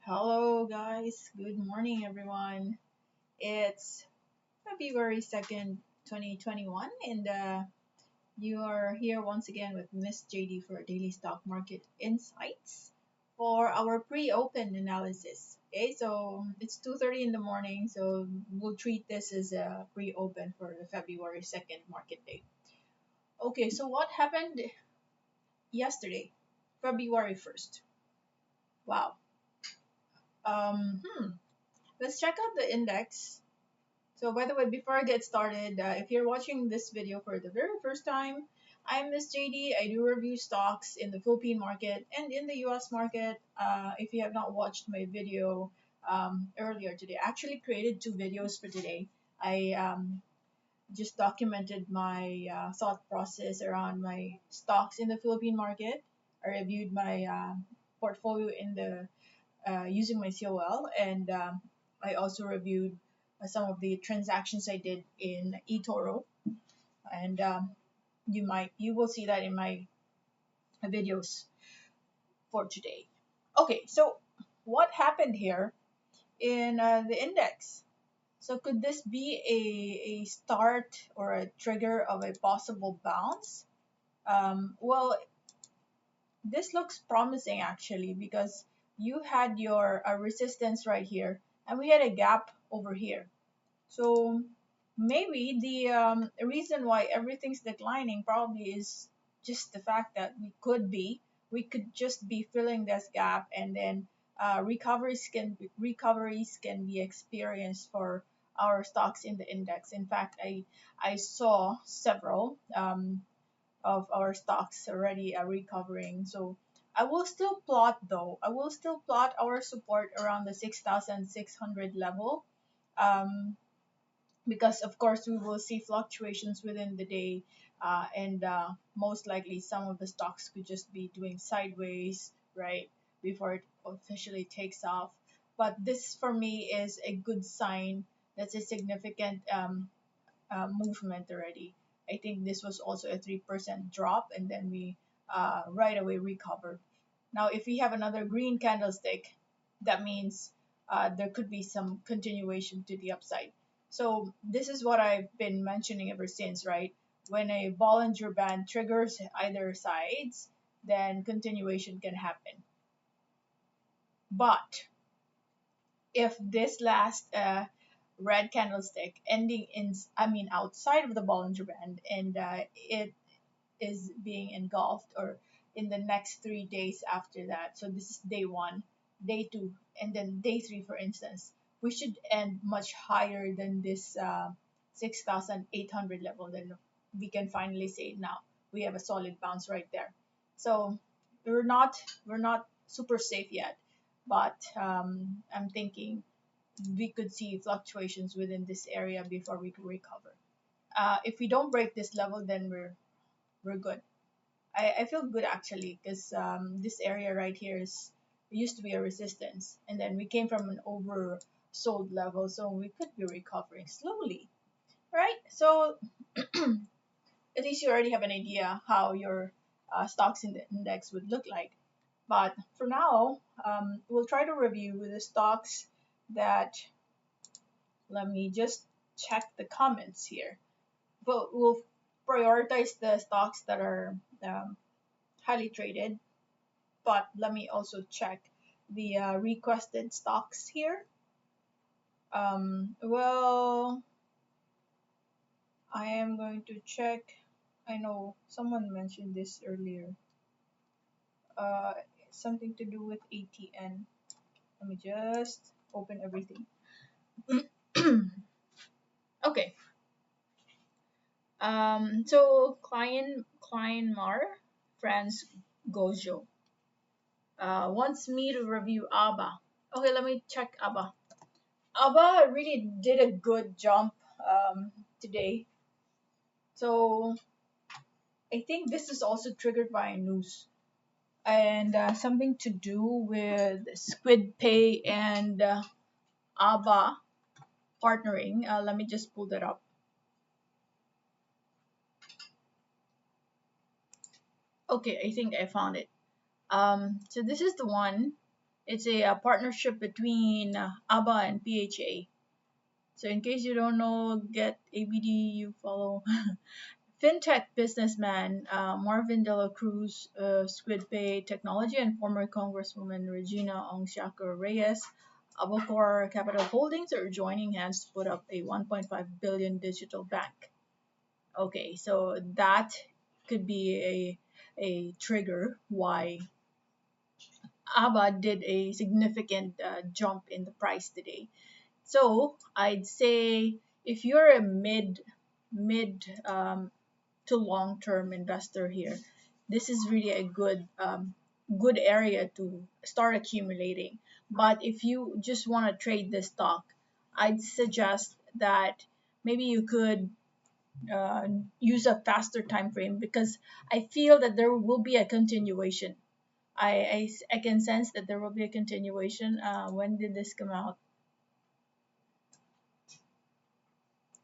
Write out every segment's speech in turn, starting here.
Hello, guys. Good morning, everyone. It's February 2nd, 2021, and you are here once again with Miss JD for Daily Stock Market Insights for our pre-open analysis. Okay, so it's 2:30 in the morning, so we'll treat this as a pre-open for the February 2nd market day. Okay, so what happened yesterday, February 1st? Wow. Um, hmm. Let's check out the index. So by the way, before I get started, if you're watching this video for the very first time, I'm Miss JD. I do review stocks in the Philippine market and in the US market. If you have not watched my video earlier today, I actually created two videos for today. I just documented my thought process around my stocks in the Philippine market. I reviewed my portfolio in the using my COL, and I also reviewed some of the transactions I did in eToro, and you will see that in my videos for today. Okay, so what happened here in the index? So could this be a start or a trigger of a possible bounce? Well, this looks promising actually because you had your resistance right here and we had a gap over here. So maybe the reason why everything's declining probably is just the fact that we could just be filling this gap, and then recoveries can be experienced for our stocks in the index. In fact, I saw several of our stocks already recovering. So I will still plot though. I will still plot our support around the 6,600 level. Um, because of course we will see fluctuations within the day, and most likely some of the stocks could just be doing sideways right before it officially takes off. But this for me is a good sign. That's a significant movement already. I think this was also a 3% drop, and then we right away recovered. Now if we have another green candlestick, that means there could be some continuation to the upside. So this is what I've been mentioning ever since, right? When a Bollinger Band triggers either sides, then continuation can happen. But if this last red candlestick ending in, I mean, outside of the Bollinger Band, and it is being engulfed, or in the next 3 days after that, so this is day one, day two, and then day three, for instance, we should end much higher than this 6,800 level. Then we can finally say now we have a solid bounce right there. So we're not super safe yet, but I'm thinking we could see fluctuations within this area before we can recover. If we don't break this level, then we're good. I feel good actually because this area right here is used to be a resistance, and then we came from an oversold level, so we could be recovering slowly, right? So at least you already have an idea how your stocks in the index would look like. But for now, we'll try to review the stocks that, let me just check the comments here. But we'll prioritize the stocks that are highly traded. But let me also check the requested stocks here. Well, I am going to check. I know someone mentioned this earlier. Uh, Something to do with ATN. Let me just open everything. Okay. So Kleinmar, France Gojo, wants me to review ABBA. Okay, let me check ABBA. ABBA really did a good jump today. So I think this is also triggered by news, and something to do with Squid Pay and ABBA partnering. Let me just pull that up. Okay, I think I found it. So this is the one. It's a partnership between ABA and PHA. So in case you don't know, get ABD, you follow. Fintech businessman Marvin De La Cruz, SquidPay Technology, and former Congresswoman Regina Ongsiaco Reyes, Abacor Capital Holdings are joining hands to put up a 1.5 billion digital bank. Okay, so that could be a trigger why ABA did a significant jump in the price today. So I'd say if you're a mid to long term investor here, this is really a good area to start accumulating. But if you just want to trade this stock, I'd suggest that maybe you could use a faster time frame because I feel that there will be a continuation. I can sense that there will be a continuation. When did this come out?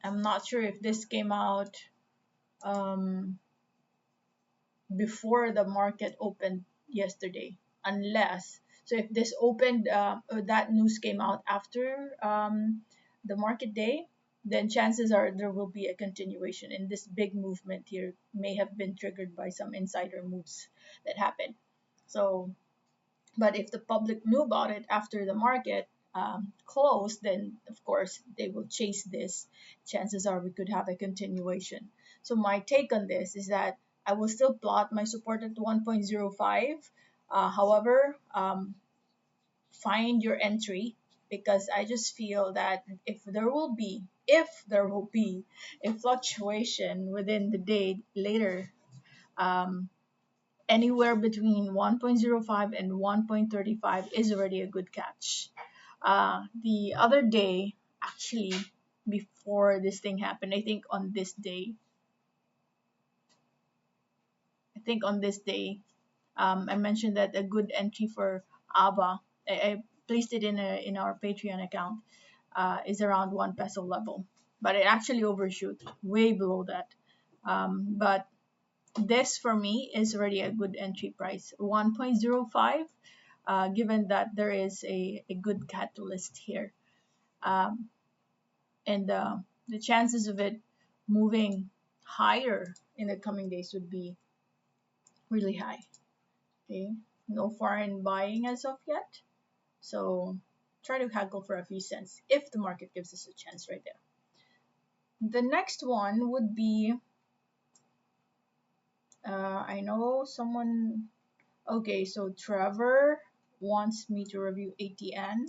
I'm not sure if this came out um, before the market opened yesterday, unless so if this opened that news came out after the market day, then chances are there will be a continuation, and this big movement here may have been triggered by some insider moves that happened. So but if the public knew about it after the market closed, then of course they will chase this. Chances are we could have a continuation. So my take on this is that I will still plot my support at 1.05. However, find your entry because I just feel that if there will be a fluctuation within the day later, um, anywhere between 1.05 and 1.35 is already a good catch. The other day, actually, before this thing happened, I think on this day, I mentioned that a good entry for ABA, I placed it in our Patreon account, is around 1 peso level, but it actually overshoot way below that. But this for me is already a good entry price, 1.05, given that there is a good catalyst here. Um, and the chances of it moving higher in the coming days would be really high. Okay, no foreign buying as of yet. So try to haggle for a few cents if the market gives us a chance right there. The next one would be I know someone. Okay, so Trevor wants me to review ATN.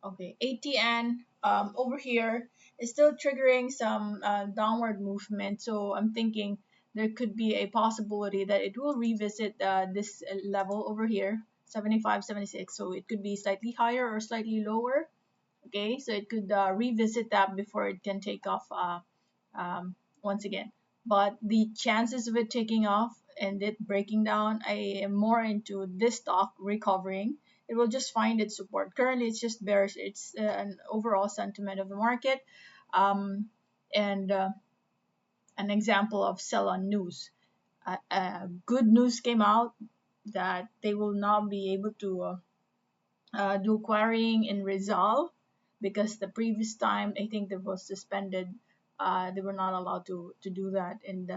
Okay, ATN over here is still triggering some downward movement. So I'm thinking there could be a possibility that it will revisit this level over here, 75, 76. So it could be slightly higher or slightly lower. Okay, so it could revisit that before it can take off once again. But the chances of it taking off and it breaking down, I am more into this stock recovering. It will just find its support. Currently, it's just bearish. It's an overall sentiment of the market, and an example of sell on news. Good news came out that they will not be able to do acquiring in Rizal because the previous time I think that was suspended. They were not allowed to do that, and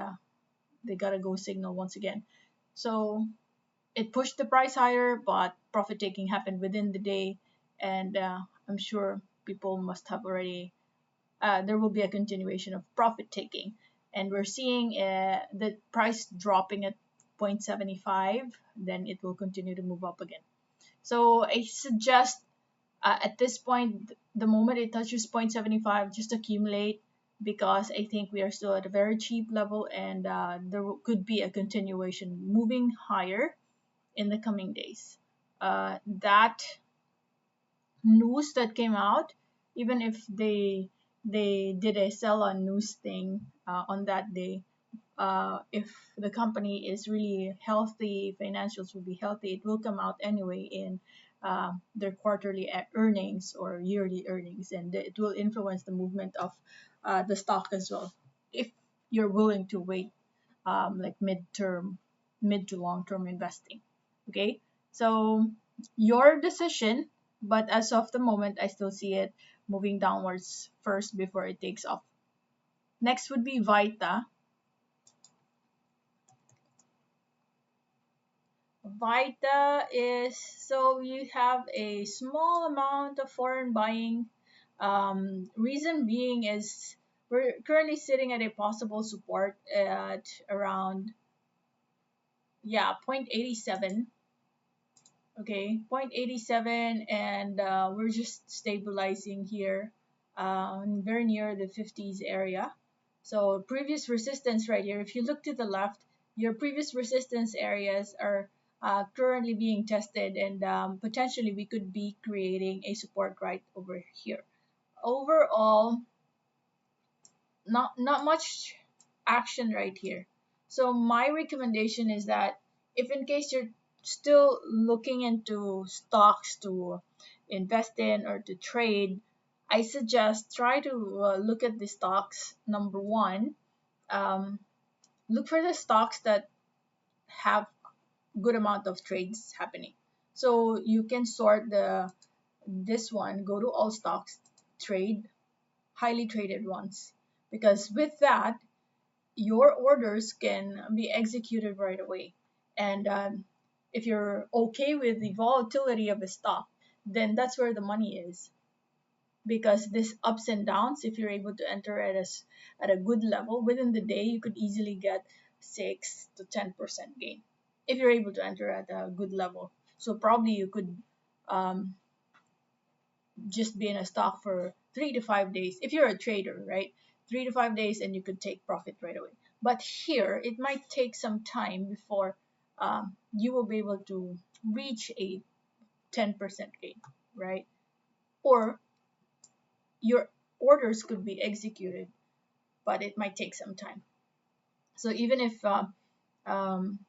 they got a go signal once again. So it pushed the price higher, but profit taking happened within the day, and I'm sure people must have already. There will be a continuation of profit taking, and we're seeing the price dropping at 0.75. Then it will continue to move up again. So I suggest at this point, the moment it touches 0.75, just accumulate because I think we are still at a very cheap level and there could be a continuation moving higher in the coming days. That news that came out, even if they did a sell on news thing on that day, if the company is really healthy, financials will be healthy, it will come out anyway in their quarterly earnings or yearly earnings, and it will influence the movement of the stock as well. If you're willing to wait, like mid to long term investing. Okay, so your decision, but as of the moment, I still see it moving downwards first before it takes off. Next would be Vita. Vita is, so you have a small amount of foreign buying. Reason being is we're currently sitting at a possible support at around, yeah, 0.87. Okay, 0.87, and we're just stabilizing here, very near the 50s area. So previous resistance right here, if you look to the left, your previous resistance areas are currently being tested, and potentially we could be creating a support right over here. Overall, not much action right here. So my recommendation is that if in case you're still looking into stocks to invest in or to trade, I suggest try to look at the stocks. Number one, um, look for the stocks that have good amount of trades happening. So you can sort this one, go to all stocks, trade highly traded ones, because with that your orders can be executed right away. And if you're okay with the volatility of a stock, then that's where the money is. Because this ups and downs, if you're able to enter at a good level within the day, you could easily get 6 to 10% gain if you're able to enter at a good level. So probably you could um, just be in a stock for 3 to 5 days if you're a trader, right? 3 to 5 days, and you could take profit right away. But here it might take some time before you will be able to reach a 10% gain, right? Or your orders could be executed, but it might take some time. So even if um,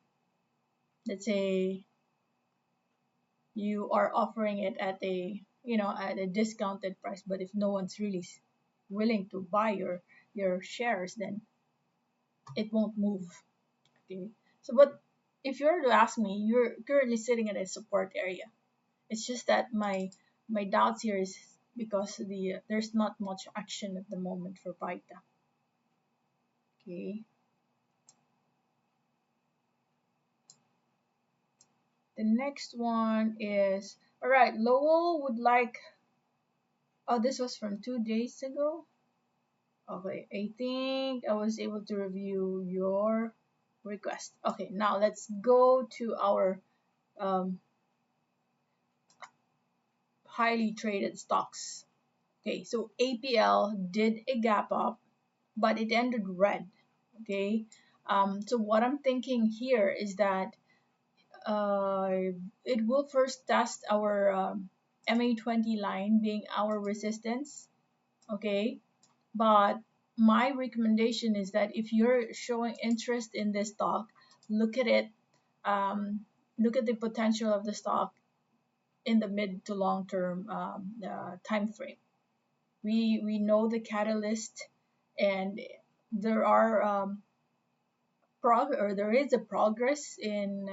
let's say you are offering it at a, at a discounted price, but if no one's really willing to buy your shares, then it won't move. Okay, so but if you're to ask me, you're currently sitting at a support area. It's just that my doubts here is because there's not much action at the moment for Vita. Okay, the next one is, all right, Lowell would like, oh, this was from 2 days ago. Okay, I think I was able to review your request. Okay, now let's go to our um, highly traded stocks. Okay, so APL did a gap up, but it ended red. Okay, so what I'm thinking here is that it will first test our MA20 line being our resistance. Okay, but my recommendation is that if you're showing interest in this stock, look at it, um, look at the potential of the stock in the mid to long term time frame. We know the catalyst, and there are there is a progress in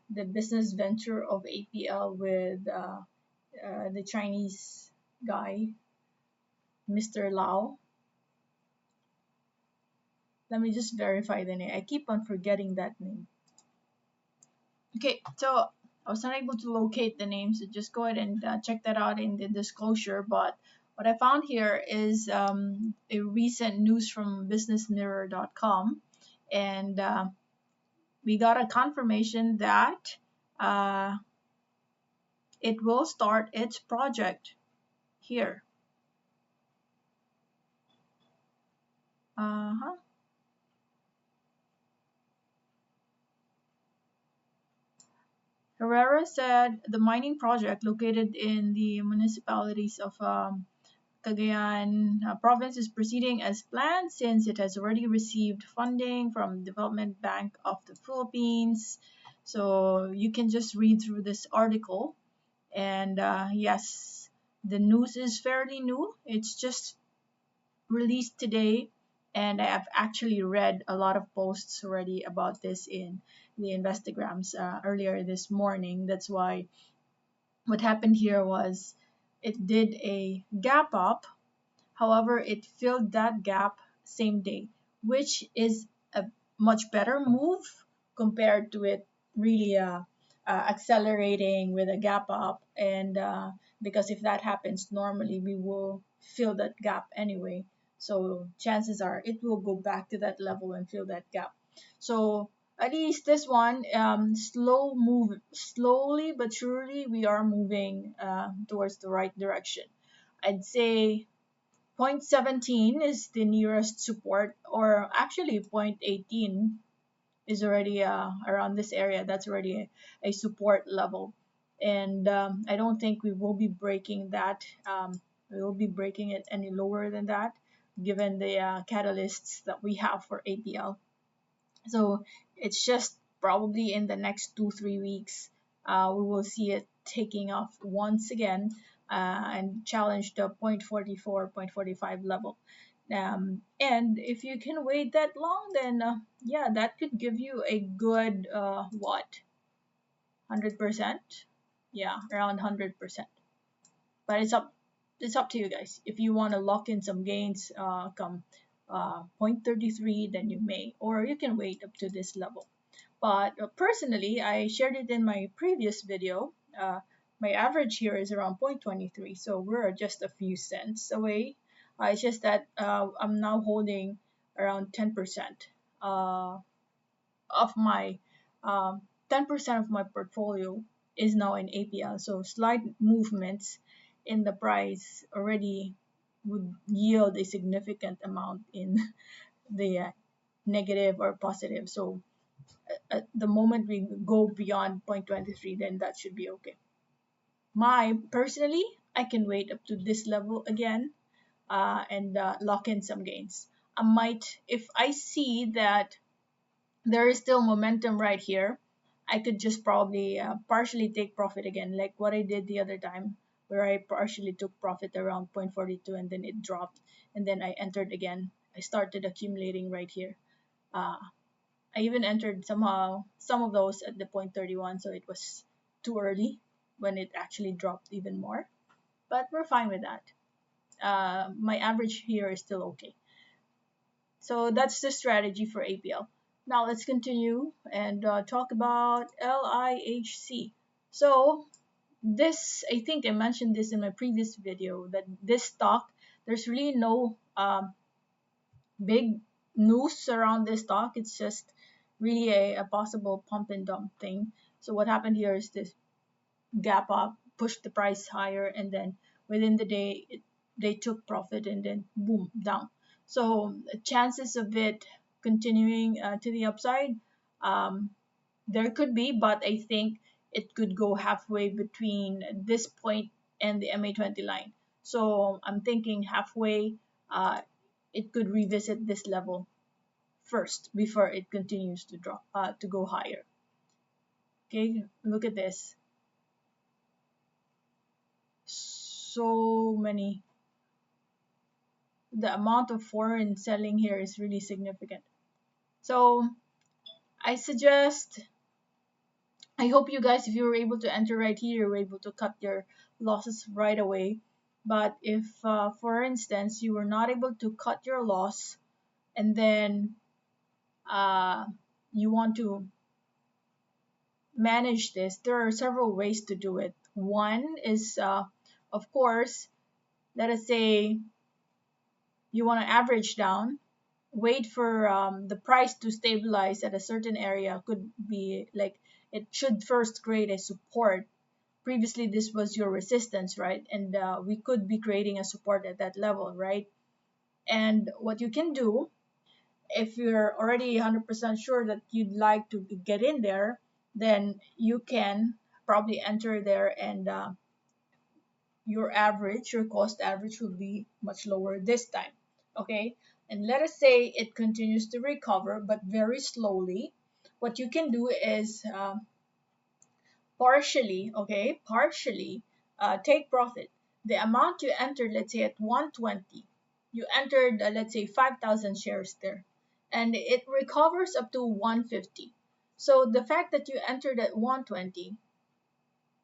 the business venture of APL with the Chinese guy, Mr. Lau. Let me just verify the name. I keep on forgetting that name. Okay, so I was not able to locate the name, so just go ahead and check that out in the disclosure. But what I found here is a recent news from businessmirror.com, and we got a confirmation that uh, it will start its project here. Uh-huh. Herrera said the mining project located in the municipalities of Cagayan province is proceeding as planned since it has already received funding from Development Bank of the Philippines. So you can just read through this article, and yes, the news is fairly new. It's just released today, and I have actually read a lot of posts already about this in the Instagrams earlier this morning. That's why what happened here was it did a gap up. However, it filled that gap same day, which is a much better move compared to it really accelerating with a gap up. And because if that happens, normally we will fill that gap anyway. So chances are it will go back to that level and fill that gap. So at least this one, slowly but surely, we are moving towards the right direction. I'd say point 17 is the nearest support, or actually point 18 is already around this area. That's already a support level. And I don't think we will be breaking that. We will be breaking it any lower than that, given the catalysts that we have for APL. So it's just probably in the next 2-3 weeks, we will see it taking off once again and challenge the 0.44, 0.45 level. And if you can wait that long, then yeah, that could give you a good what, 100%? Yeah, around 100%. But it's up to you guys. If you want to lock in some gains come 0.33, then you may, or you can wait up to this level. But personally, I shared it in my previous video. My average here is around 0.23, so we're just a few cents away. It's just that I'm now holding around 10% of my 10% of my portfolio is now in APL. So slight movements in the price already would yield a significant amount in the negative or positive. So at the moment we go beyond 0.23, then that should be okay. Personally, I can wait up to this level again and lock in some gains. I might, if I see that there is still momentum right here, I could just probably partially take profit again, like what I did the other time, where I partially took profit around 0.42 and then it dropped, and then I entered again. I started accumulating right here. I even entered somehow some of those at the 0.31, so it was too early when it actually dropped even more. But we're fine with that. My average here is still okay. So that's the strategy for APL. Now let's continue and talk about LIHC. So this, I think I mentioned this in my previous video, that this stock, there's really no big news around this stock. It's just really a possible pump and dump thing. So what happened here is this gap up, pushed the price higher, and then within the day they took profit and then boom, down. So chances of it continuing to the upside, there could be, but I think it could go halfway between this point and the MA20 line. So I'm thinking halfway, it could revisit this level first before it continues to drop to go higher. Okay, look at this. So many. The amount of foreign selling here is really significant. So I suggest, I hope you guys, if you were able to enter right here, you were able to cut your losses right away. But if, for instance, you were not able to cut your loss, and then you want to manage this, there are several ways to do it. One is, of course, let us say you want to average down, wait for the price to stabilize at a certain area. Could be like it should first create a support. Previously, this was your resistance, right? And we could be creating a support at that level, right? And what you can do, if you're already 100% sure that you'd like to get in there, then you can probably enter there, and your cost average will be much lower this time. Okay, and let us say it continues to recover but very slowly. What you can do is partially take profit. The amount you entered, let's say at 120, you entered let's say 5,000 shares there, and it recovers up to 150. So the fact that you entered at 120,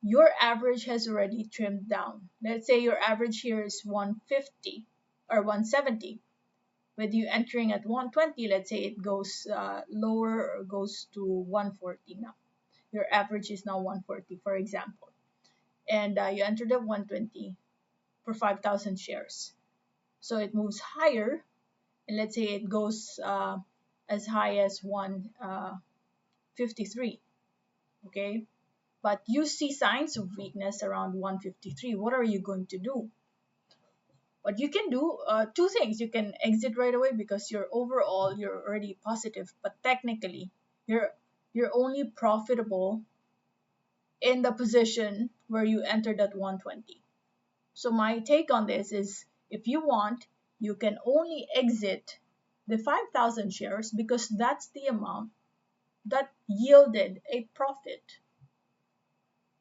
your average has already trimmed down. Let's say your average here is 150 or 170. With you entering at 120, let's say it goes lower or goes to 140 now. Your average is now 140, for example. And you entered at 120 for 5,000 shares. So it moves higher, and let's say it goes as high as 153, okay? But you see signs of weakness around 153. What are you going to do? What you can do, two things. You can exit right away because you're already positive, but technically you're only profitable in the position where you entered at 120. So my take on this is, if you want, you can only exit the 5,000 shares because that's the amount that yielded a profit.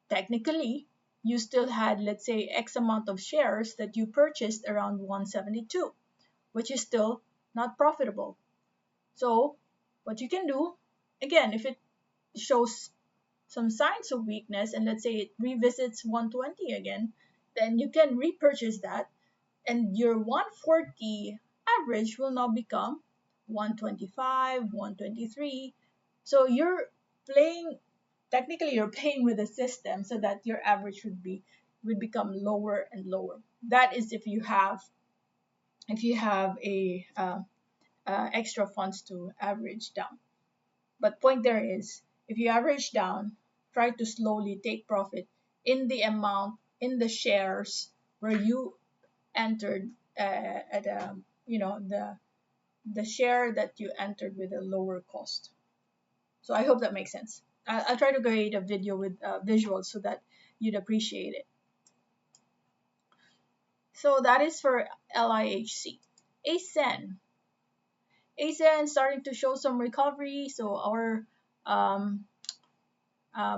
Technically, you still had, let's say, X amount of shares that you purchased around 172, which is still not profitable. So what you can do, again, if it shows some signs of weakness and let's say it revisits 120 again, then you can repurchase that, and your 140 average will now become 125, 123. So you're playing with the system so that your average would become lower and lower. That is if you have a extra funds to average down. But point there is, if you average down, try to slowly take profit in the amount, in the shares where you entered at the share that you entered with a lower cost. So I hope that makes sense. I'll try to create a video with visuals so that you'd appreciate it. So that is for LIHC. ACEN. ACEN starting to show some recovery. So our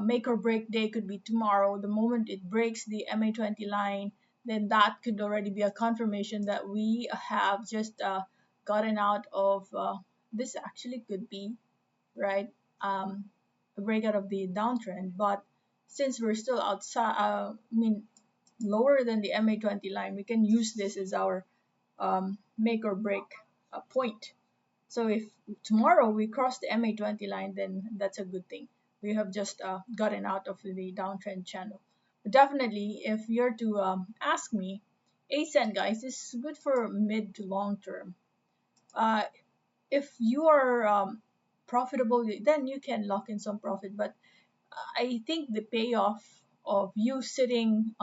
make or break day could be tomorrow. The moment it breaks the MA20 line, then that could already be a confirmation that we have just gotten out of this. Actually could be, right, a breakout of the downtrend. But since we're still outside, lower than the MA20 line, we can use this as our make or break point. So if tomorrow we cross the MA20 line, then that's a good thing. We have just gotten out of the downtrend channel. But definitely, if you're to ask me, ACEN, guys, is good for mid to long term. If you are profitable, then you can lock in some profit. But I think the payoff of you sitting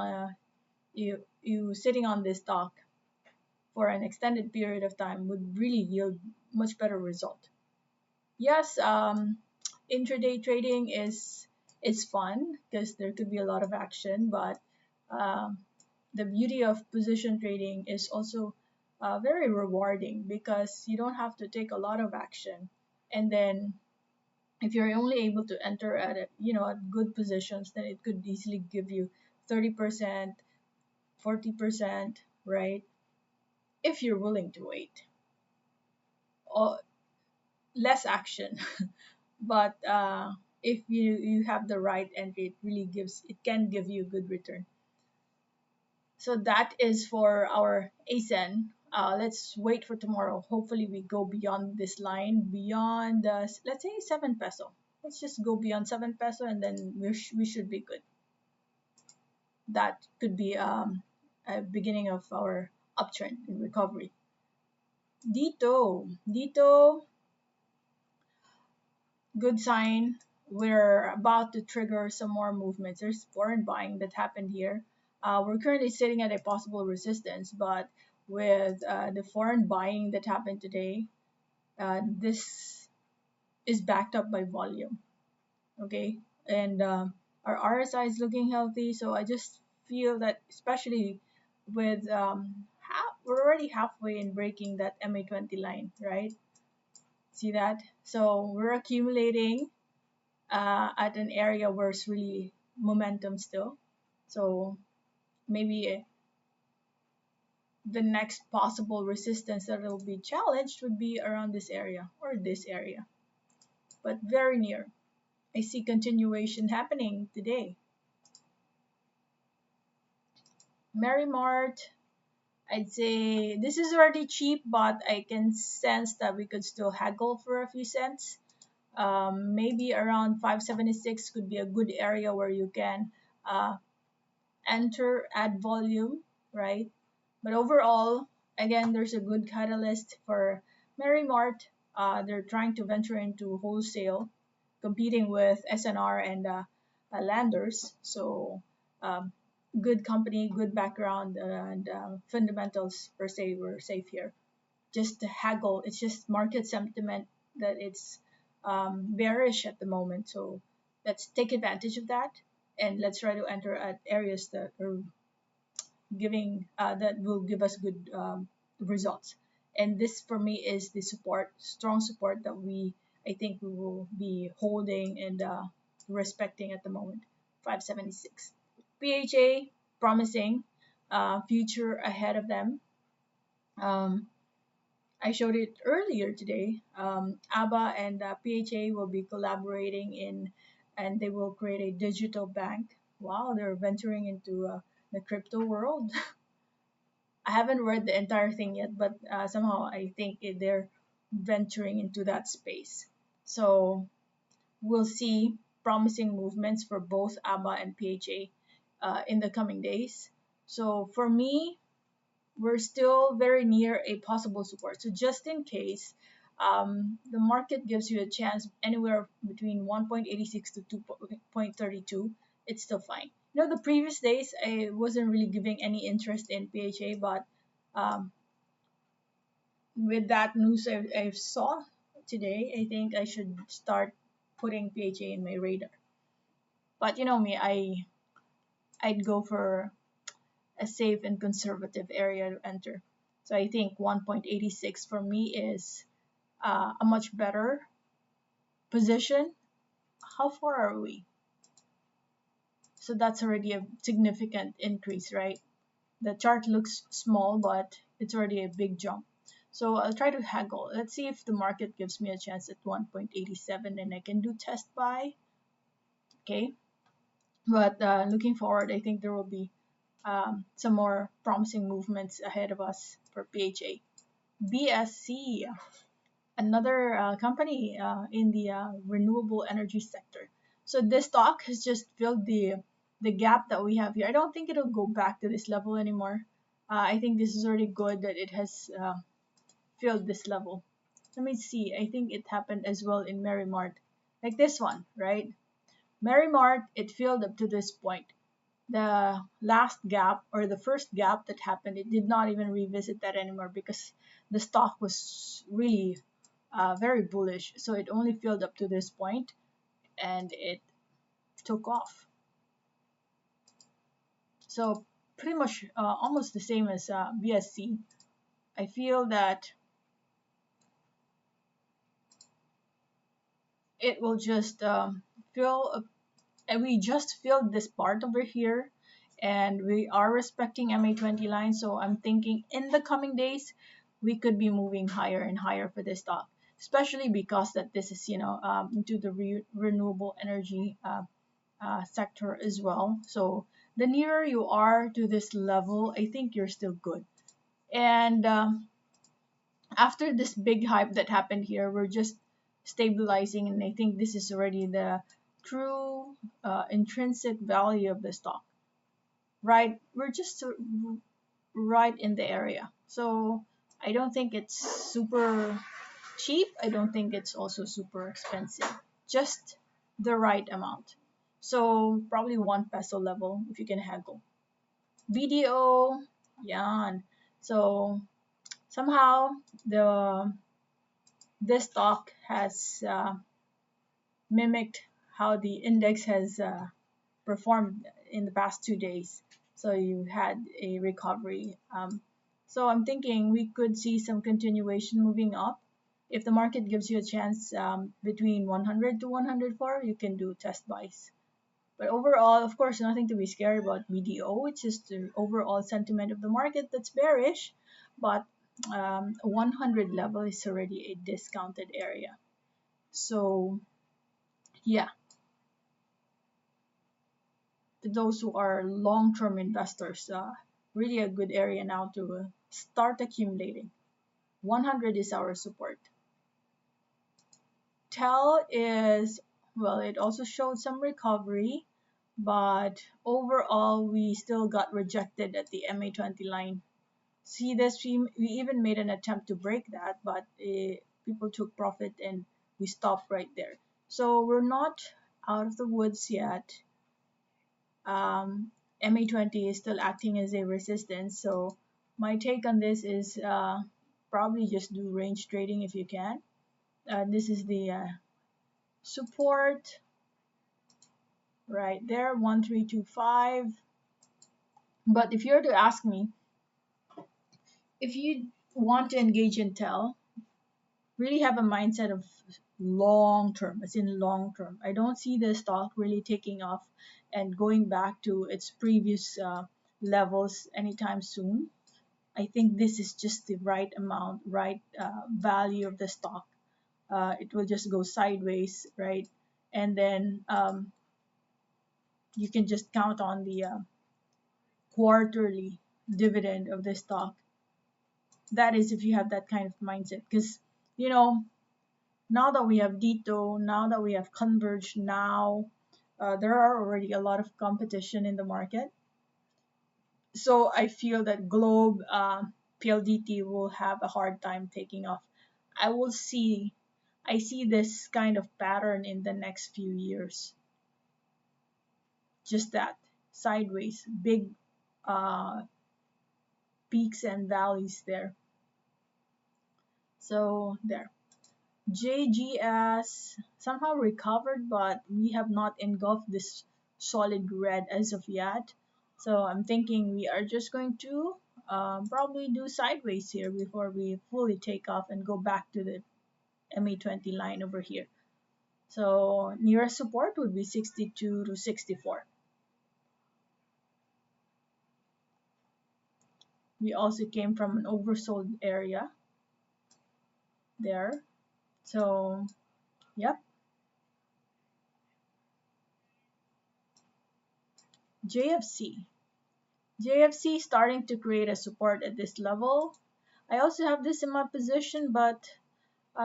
sitting on this stock for an extended period of time would really yield much better result. Yes, intraday trading is fun because there could be a lot of action, but the beauty of position trading is also very rewarding because you don't have to take a lot of action, and then if you're only able to enter at at good positions, then it could easily give you 30%, 40%, right? If you're willing to wait. Or less action, but if you have the right entry, it can give you a good return. So that is for our ACEN. Let's wait for tomorrow. Hopefully we go beyond this line, beyond let's say 7 peso. Let's just go beyond 7 peso, and then we should be good. That could be a beginning of our uptrend in recovery. Dito, good sign. We're about to trigger some more movements. There's foreign buying that happened here. We're currently sitting at a possible resistance, but with the foreign buying that happened today, this is backed up by volume. Okay, and our RSI is looking healthy, so I just feel that, especially with we're already halfway in breaking that MA20 line, right? See that? So we're accumulating at an area where it's really momentum still. So maybe the next possible resistance that will be challenged would be around this area or this area, but very near. I see continuation happening today. Mary Mart, I'd say this is already cheap, but I can sense that we could still haggle for a few cents. Maybe around 576 could be a good area where you can uh, enter, add volume, right? But overall, again, there's a good catalyst for Mary Mart. They're trying to venture into wholesale, competing with SNR and Landers. So, um, good company, good background, and fundamentals per se were safe here. Just to haggle, it's just market sentiment that it's bearish at the moment. So, let's take advantage of that and let's try to enter at areas that are giving that will give us good results. And this for me is the support, strong support that I think we will be holding and respecting at the moment. 576. PHA promising, future ahead of them. Um, I showed it earlier today. ABA and PHA will be collaborating and they will create a digital bank. Wow, they're venturing into the crypto world. I haven't read the entire thing yet, but somehow I think they're venturing into that space. So we'll see promising movements for both ABA and PHA in the coming days. So for me, we're still very near a possible support. So just in case the market gives you a chance anywhere between 1.86 to 2.32, it's still fine. You know, the previous days I wasn't really giving any interest in PHA, but um, with that news I saw today, I think I should start putting PHA in my radar. But you know me, I'd go for a safe and conservative area to enter. So I think 1.86 for me is a much better position. How far are we? So that's already a significant increase, right? The chart looks small, but it's already a big jump. So I'll try to haggle. Let's see if the market gives me a chance at 1.87 and I can do test buy. Okay. But looking forward, I think there will be some more promising movements ahead of us for PHA. BSC, another company in the renewable energy sector. So this stock has just filled the gap that we have here. I don't think it'll go back to this level anymore. I think this is already good that it has filled this level. Let me see. I think it happened as well in Merrimart, like this one, right? Merrimart, it filled up to this point. The last gap or the first gap that happened, it did not even revisit that anymore because the stock was really very bullish. So it only filled up to this point and it took off. So pretty much almost the same as BSC. I feel that it will just fill up, and we just filled this part over here and we are respecting MA20 line. So I'm thinking in the coming days we could be moving higher and higher for this stock, especially because that this is into the renewable energy sector as well. So the nearer you are to this level, I think you're still good. And after this big hype that happened here, we're just stabilizing, and I think this is already the true intrinsic value of the stock. Right, we're just right in the area. So I don't think it's super cheap. I don't think it's also super expensive. Just the right amount. So probably 1 peso level if you can haggle. BDO, yan. So somehow this stock has mimicked how the index has performed in the past 2 days. So you had a recovery. So I'm thinking we could see some continuation moving up. If the market gives you a chance between 100 to 104, you can do test buys. But overall, of course, nothing to be scared about BDO. It's just the overall sentiment of the market that's bearish. But 100 level is already a discounted area. So yeah, to those who are long-term investors, really a good area now to start accumulating. 100 is our support. TEL is, well, it also showed some recovery, but overall we still got rejected at the MA20 line. See this, we even made an attempt to break that, but people took profit and we stopped right there. So we're not out of the woods yet. MA20 is still acting as a resistance, so my take on this is probably just do range trading if you can. This is the support right there, 1325. But if you were to ask me, if you want to engage in TEL, really have a mindset of long term, as in long term. I don't see the stock really taking off and going back to its previous levels anytime soon. I think this is just the right amount, right value of the stock. It will just go sideways, right? And then you can just count on the quarterly dividend of the stock. That is if you have that kind of mindset. Because, you know, now that we have Dito, now that we have Converge, now there are already a lot of competition in the market. So I feel that Globe PLDT will have a hard time taking off. I see this kind of pattern in the next few years. Just that, sideways, big peaks and valleys there. So there. JGS somehow recovered, but we have not engulfed this solid red as of yet. So I'm thinking we are just going to probably do sideways here before we fully take off and go back to the MA20 line over here. So nearest support would be 62 to 64. We also came from an oversold area there. So, yep. JFC. JFC starting to create a support at this level. I also have this in my position, but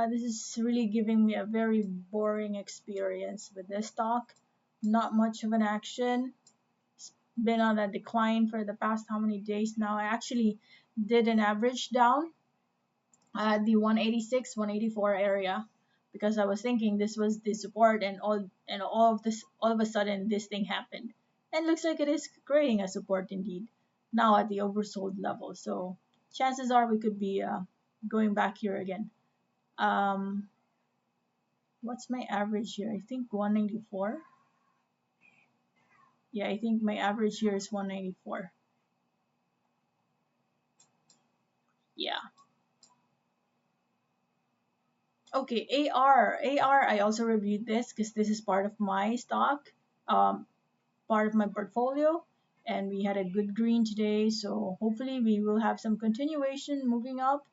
this is really giving me a very boring experience with this stock. Not much of an action. It's been on a decline for the past how many days now. I actually did an average down at the 186, 184 area because I was thinking this was the support and all of a sudden this thing happened. And looks like it is creating a support indeed now at the oversold level. So chances are we could be going back here again. What's my average here? I think 194. Yeah, I think my average here is 194. Yeah. Okay, AR. I also reviewed this because this is part of my stock, part of my portfolio, and we had a good green today. So hopefully we will have some continuation moving up.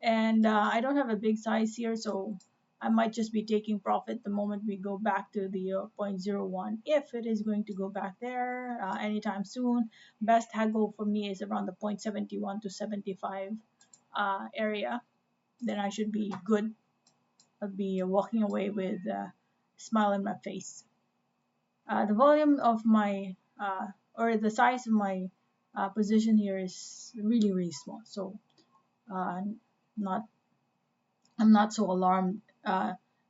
And I don't have a big size here, so I might just be taking profit the moment we go back to the 0.01 if it is going to go back there anytime soon. Best haggle for me is around the 0.71 to 75 area. Then I should be good. I'll be walking away with a smile on my face. The volume of my or the size of my position here is really small, so not I'm not so alarmed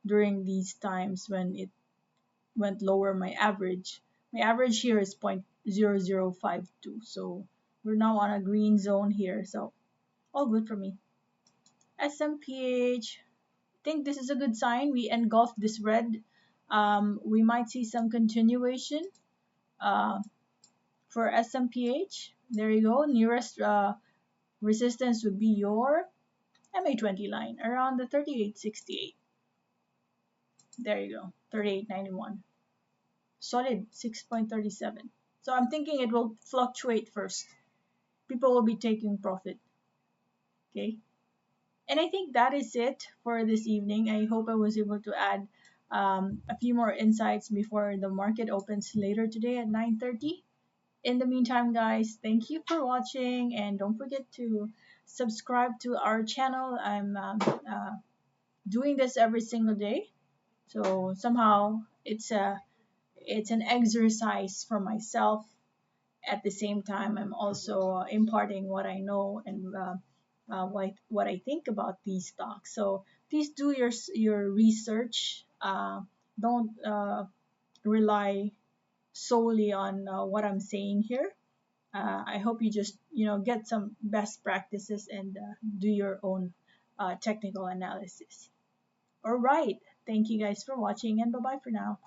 during these times when it went lower. My average here is 0.0052, so we're now on a green zone here, so all good for me. SMPH, think this is a good sign. We engulfed this red. We might see some continuation for SMPH. There you go. Nearest resistance would be your MA20 line around the 38.68. There you go. 38.91. Solid 6.37. So I'm thinking it will fluctuate first. People will be taking profit. Okay. And I think that is it for this evening. I hope I was able to add a few more insights before the market opens later today at 9:30. In the meantime, guys, thank you for watching, and don't forget to subscribe to our channel. I'm doing this every single day, so somehow it's an exercise for myself. At the same time, I'm also imparting what I know and what I think about these stocks. So please do your research. Don't rely solely on what I'm saying here. I hope you just get some best practices and do your own technical analysis. All right. Thank you guys for watching, and bye bye for now.